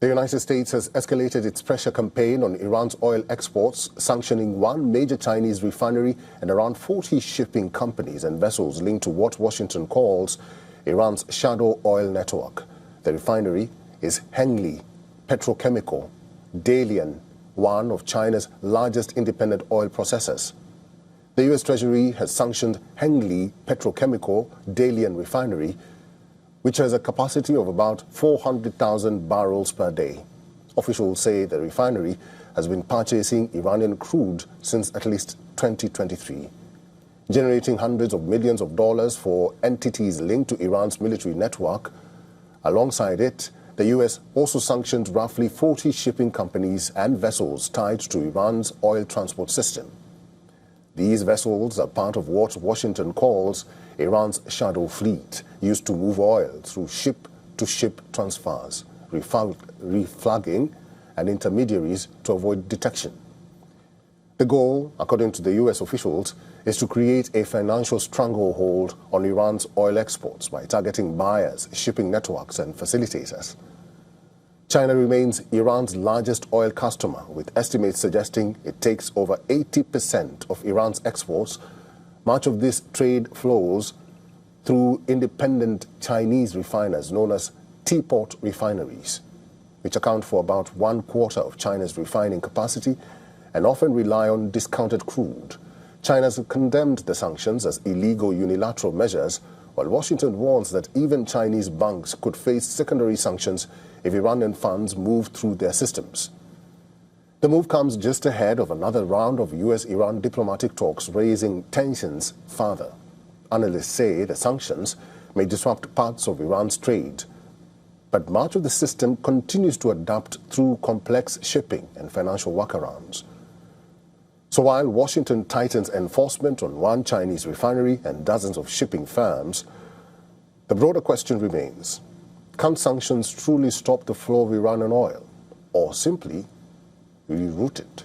The United States has escalated its pressure campaign on Iran's oil exports, sanctioning one major Chinese refinery and around 40 shipping companies and vessels linked to what Washington calls Iran's shadow oil network. The refinery is Hengli Petrochemical, Dalian, one of China's largest independent oil processors. The U.S. Treasury has sanctioned Hengli Petrochemical Dalian refinery, which has a capacity of about 400,000 barrels per day. Officials say the refinery has been purchasing Iranian crude since at least 2023, generating hundreds of millions of dollars for entities linked to Iran's military network. Alongside it, the U.S. also sanctioned roughly 40 shipping companies and vessels tied to Iran's oil transport system. These vessels are part of what Washington calls Iran's shadow fleet, used to move oil through ship-to-ship transfers, reflagging, and intermediaries to avoid detection. The goal, according to the U.S. officials, is to create a financial stranglehold on Iran's oil exports by targeting buyers, shipping networks, and facilitators. China remains Iran's largest oil customer, with estimates suggesting it takes over 80% of Iran's exports. Much of this trade flows through independent Chinese refiners known as teapot refineries, which account for about 1/4 of China's refining capacity and often rely on discounted crude. China has condemned the sanctions as illegal unilateral measures, while Washington warns that even Chinese banks could face secondary sanctions if Iranian funds move through their systems. The move comes just ahead of another round of U.S.-Iran diplomatic talks, raising tensions further. Analysts say the sanctions may disrupt parts of Iran's trade, but much of the system continues to adapt through complex shipping and financial workarounds. So while Washington tightens enforcement on one Chinese refinery and dozens of shipping firms, the broader question remains: can sanctions truly stop the flow of Iranian oil, or simply reroute it?